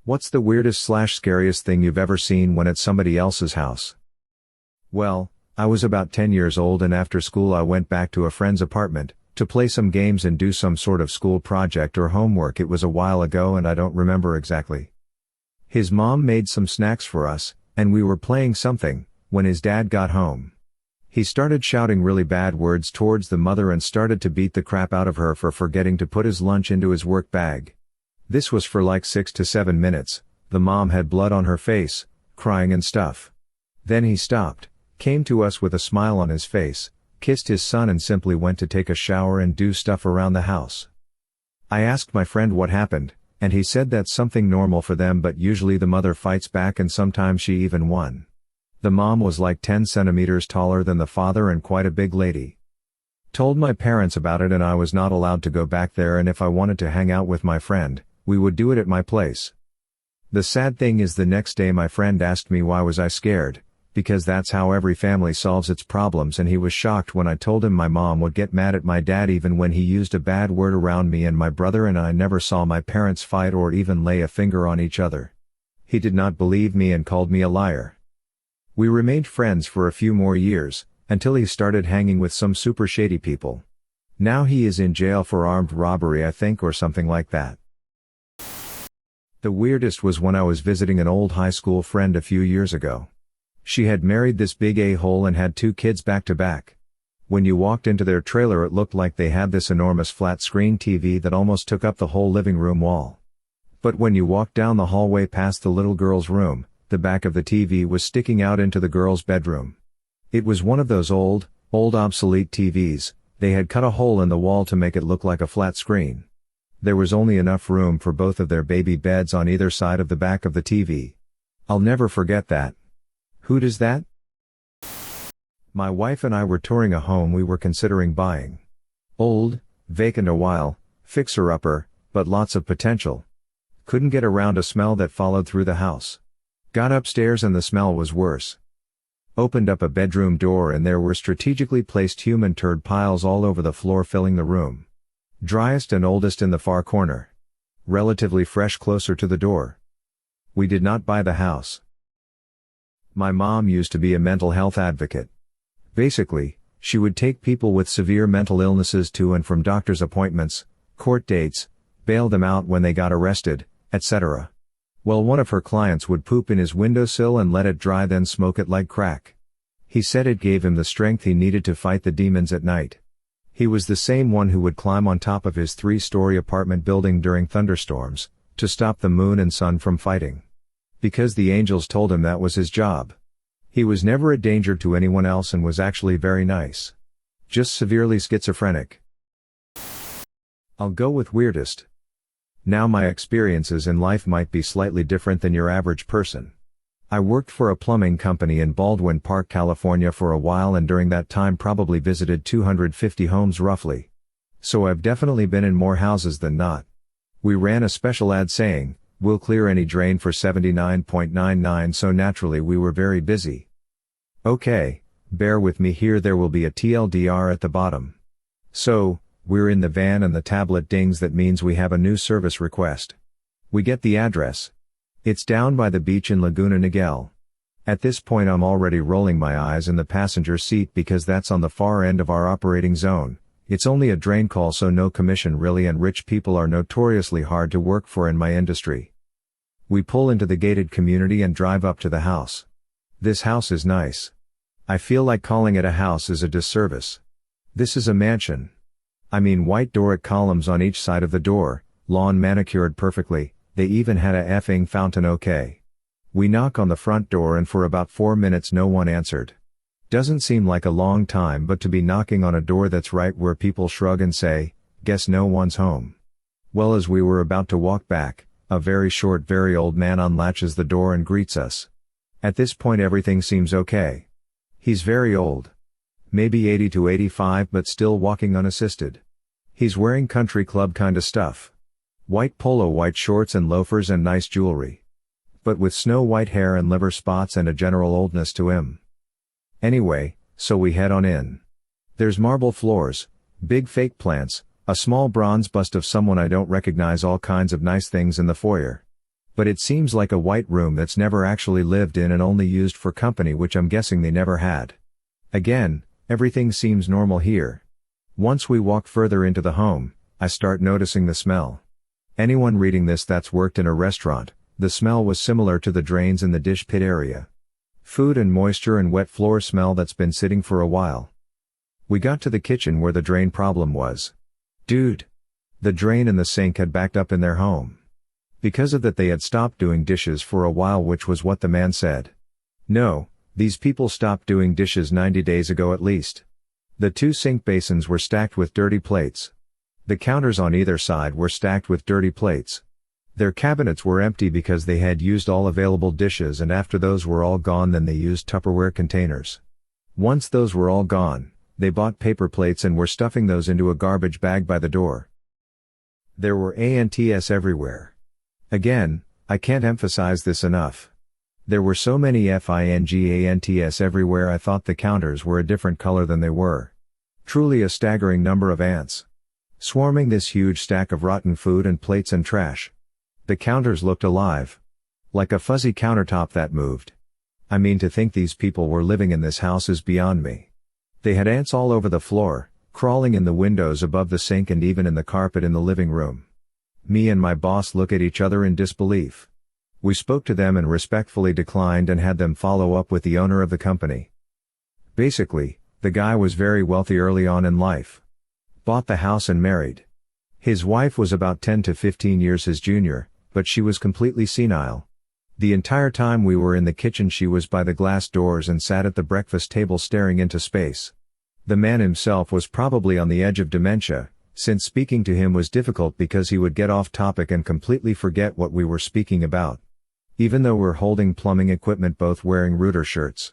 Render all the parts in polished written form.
What's the weirdest/scariest thing you've ever seen when at somebody else's house? Well, I was about 10 years old and after school I went back to a friend's apartment, to play some games and do some sort of school project or homework. It was a while ago and I don't remember exactly. His mom made some snacks for us, and we were playing something, when his dad got home. He started shouting really bad words towards the mother and started to beat the crap out of her for forgetting to put his lunch into his work bag. This was for like 6 to 7 minutes, the mom had blood on her face, crying and stuff. Then he stopped, came to us with a smile on his face, kissed his son and simply went to take a shower and do stuff around the house. I asked my friend what happened, and he said that's something normal for them, but usually the mother fights back and sometimes she even won. The mom was like 10 centimeters taller than the father and quite a big lady. Told my parents about it and I was not allowed to go back there, and if I wanted to hang out with my friend, we would do it at my place. The sad thing is the next day my friend asked me why was I scared, because that's how every family solves its problems, and he was shocked when I told him my mom would get mad at my dad even when he used a bad word around me, and my brother and I never saw my parents fight or even lay a finger on each other. He did not believe me and called me a liar. We remained friends for a few more years, until he started hanging with some super shady people. Now he is in jail for armed robbery, I think, or something like that. The weirdest was when I was visiting an old high school friend a few years ago. She had married this big a-hole and had 2 kids back to back. When you walked into their trailer it looked like they had this enormous flat screen TV that almost took up the whole living room wall. But when you walked down the hallway past the little girl's room, the back of the TV was sticking out into the girl's bedroom. It was one of those old obsolete TVs. They had cut a hole in the wall to make it look like a flat screen. There was only enough room for both of their baby beds on either side of the back of the TV. I'll never forget that. Who does that? My wife and I were touring a home we were considering buying. Old, vacant a while, fixer-upper, but lots of potential. Couldn't get around a smell that followed through the house. Got upstairs and the smell was worse. Opened up a bedroom door and there were strategically placed human turd piles all over the floor filling the room. Driest and oldest in the far corner. Relatively fresh closer to the door. We did not buy the house. My mom used to be a mental health advocate. Basically, she would take people with severe mental illnesses to and from doctor's appointments, court dates, bail them out when they got arrested, etc. Well, one of her clients would poop in his windowsill and let it dry, then smoke it like crack. He said it gave him the strength he needed to fight the demons at night. He was the same one who would climb on top of his 3-story apartment building during thunderstorms, to stop the moon and sun from fighting. Because the angels told him that was his job. He was never a danger to anyone else and was actually very nice. Just severely schizophrenic. I'll go with weirdest. Now my experiences in life might be slightly different than your average person. I worked for a plumbing company in Baldwin Park, California for a while, and during that time probably visited 250 homes roughly. So I've definitely been in more houses than not. We ran a special ad saying, "We'll clear any drain for $79.99, so naturally we were very busy. Okay, bear with me here, there will be a TLDR at the bottom. So, we're in the van and the tablet dings, that means we have a new service request. We get the address. It's down by the beach in Laguna Niguel. At this point I'm already rolling my eyes in the passenger seat because that's on the far end of our operating zone. It's only a drain call, so no commission really, and rich people are notoriously hard to work for in my industry. We pull into the gated community and drive up to the house. This house is nice. I feel like calling it a house is a disservice. This is a mansion. I mean, white Doric columns on each side of the door, lawn manicured perfectly, they even had a effing fountain. Okay. We knock on the front door and for about 4 minutes no one answered. Doesn't seem like a long time, but to be knocking on a door that's right where people shrug and say, "Guess no one's home." Well, as we were about to walk back, a very short, very old man unlatches the door and greets us. At this point everything seems okay. He's very old. Maybe 80 to 85, but still walking unassisted. He's wearing country club kinda stuff. White polo, white shorts and loafers and nice jewelry. But with snow white hair and liver spots and a general oldness to him. Anyway, so we head on in. There's marble floors, big fake plants, a small bronze bust of someone I don't recognize, all kinds of nice things in the foyer. But it seems like a white room that's never actually lived in and only used for company, which I'm guessing they never had. Again, everything seems normal here. Once we walk further into the home, I start noticing the smell. Anyone reading this that's worked in a restaurant, the smell was similar to the drains in the dish pit area. Food and moisture and wet floor smell that's been sitting for a while. We got to the kitchen where the drain problem was. Dude! The drain and the sink had backed up in their home. Because of that they had stopped doing dishes for a while, which was what the man said. No, these people stopped doing dishes 90 days ago at least. The 2 sink basins were stacked with dirty plates. The counters on either side were stacked with dirty plates. Their cabinets were empty because they had used all available dishes, and after those were all gone then they used Tupperware containers. Once those were all gone, they bought paper plates and were stuffing those into a garbage bag by the door. There were ants everywhere. Again, I can't emphasize this enough. There were so many ants everywhere I thought the counters were a different color than they were. Truly a staggering number of ants. Swarming this huge stack of rotten food and plates and trash. The counters looked alive. Like a fuzzy countertop that moved. I mean, to think these people were living in this house is beyond me. They had ants all over the floor, crawling in the windows above the sink and even in the carpet in the living room. Me and my boss look at each other in disbelief. We spoke to them and respectfully declined and had them follow up with the owner of the company. Basically, the guy was very wealthy early on in life. Bought the house and married. His wife was about 10 to 15 years his junior, but she was completely senile. The entire time we were in the kitchen she was by the glass doors and sat at the breakfast table staring into space. The man himself was probably on the edge of dementia, since speaking to him was difficult because he would get off topic and completely forget what we were speaking about. Even though we're holding plumbing equipment both wearing Rooter shirts.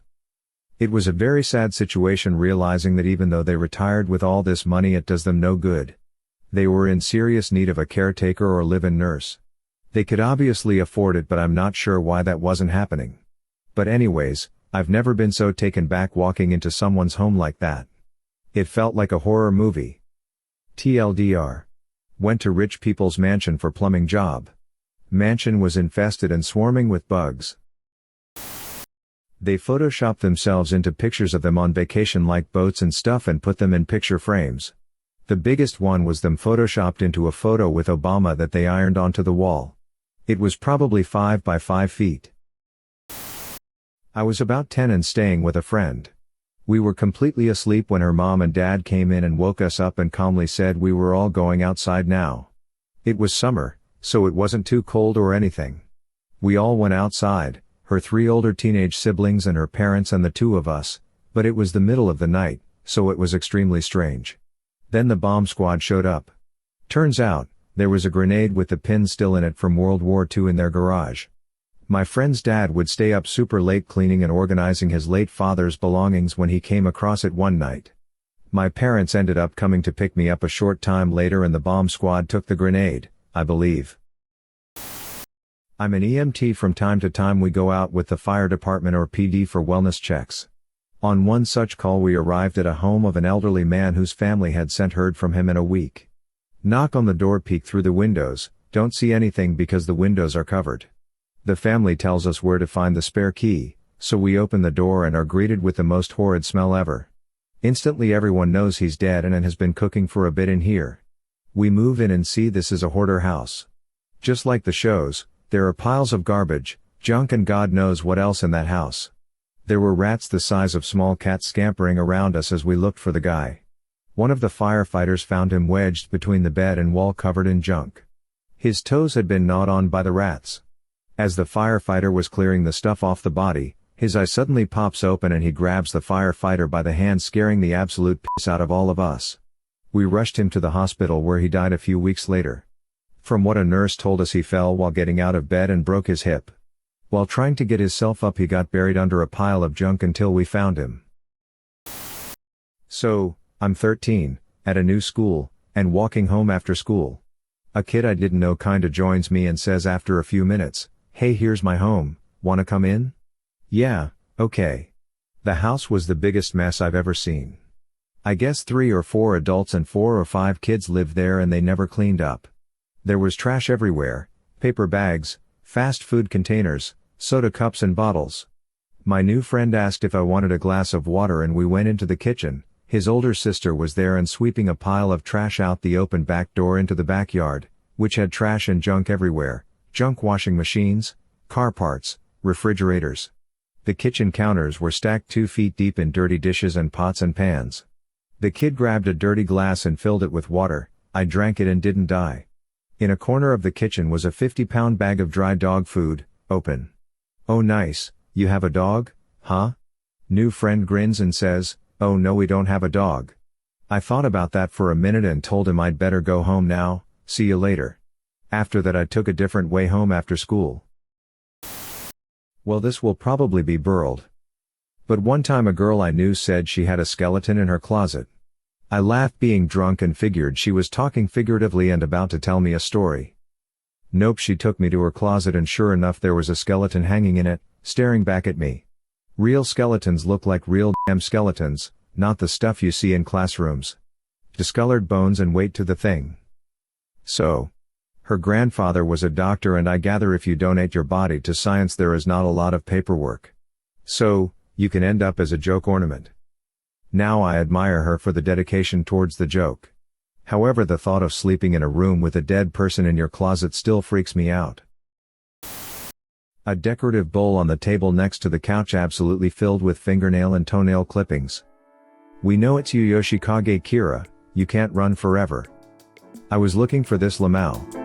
It was a very sad situation realizing that even though they retired with all this money it does them no good. They were in serious need of a caretaker or live-in nurse. They could obviously afford it, but I'm not sure why that wasn't happening. But anyways, I've never been so taken back walking into someone's home like that. It felt like a horror movie. TLDR. Went to rich people's mansion for plumbing job. Mansion was infested and swarming with bugs. They photoshopped themselves into pictures of them on vacation like boats and stuff and put them in picture frames. The biggest one was them photoshopped into a photo with Obama that they ironed onto the wall. It was probably 5 by 5 feet. I was about 10 and staying with a friend. We were completely asleep when her mom and dad came in and woke us up and calmly said we were all going outside now. It was summer, so it wasn't too cold or anything. We all went outside, her 3 older teenage siblings and her parents and the 2 of us, but it was the middle of the night, so it was extremely strange. Then the bomb squad showed up. Turns out, there was a grenade with the pin still in it from World War II in their garage. My friend's dad would stay up super late cleaning and organizing his late father's belongings when he came across it one night. My parents ended up coming to pick me up a short time later and the bomb squad took the grenade, I believe. I'm an EMT. From time to time we go out with the fire department or PD for wellness checks. On one such call we arrived at a home of an elderly man whose family had sent heard from him in a week. Knock on the door, peek through the windows, don't see anything because the windows are covered. The family tells us where to find the spare key, so we open the door and are greeted with the most horrid smell ever. Instantly everyone knows he's dead and has been cooking for a bit in here. We move in and see this is a hoarder house. Just like the shows, there are piles of garbage, junk and God knows what else in that house. There were rats the size of small cats scampering around us as we looked for the guy. One of the firefighters found him wedged between the bed and wall covered in junk. His toes had been gnawed on by the rats. As the firefighter was clearing the stuff off the body, his eye suddenly pops open and he grabs the firefighter by the hand, scaring the absolute piss out of all of us. We rushed him to the hospital where he died a few weeks later. From what a nurse told us, he fell while getting out of bed and broke his hip. While trying to get himself up he got buried under a pile of junk until we found him. So, I'm 13, at a new school, and walking home after school. A kid I didn't know kinda joins me and says after a few minutes, "Hey, here's my home, wanna come in?" Yeah, okay. The house was the biggest mess I've ever seen. I guess 3 or 4 adults and 4 or 5 kids lived there and they never cleaned up. There was trash everywhere, paper bags, Fast food containers, soda cups and bottles. My new friend asked if I wanted a glass of water and we went into the kitchen. His older sister was there and sweeping a pile of trash out the open back door into the backyard, which had trash and junk everywhere, junk washing machines, car parts, refrigerators. The kitchen counters were stacked 2 feet deep in dirty dishes and pots and pans. The kid grabbed a dirty glass and filled it with water. I drank it and didn't die. In a corner of the kitchen was a 50-pound bag of dry dog food, open. "Oh nice, you have a dog, huh?" New friend grins and says, "Oh no, we don't have a dog." I thought about that for a minute and told him I'd better go home now, see you later. After that I took a different way home after school. Well, this will probably be burled. But one time a girl I knew said she had a skeleton in her closet. I laughed being drunk and figured she was talking figuratively and about to tell me a story. Nope, she took me to her closet and sure enough there was a skeleton hanging in it, staring back at me. Real skeletons look like real damn skeletons, not the stuff you see in classrooms. Discolored bones and weight to the thing. So, her grandfather was a doctor and I gather if you donate your body to science there is not a lot of paperwork. So, you can end up as a joke ornament. Now I admire her for the dedication towards the joke. However, the thought of sleeping in a room with a dead person in your closet still freaks me out. A decorative bowl on the table next to the couch absolutely filled with fingernail and toenail clippings. We know it's you, Yoshikage Kira, you can't run forever. I was looking for this Lamau.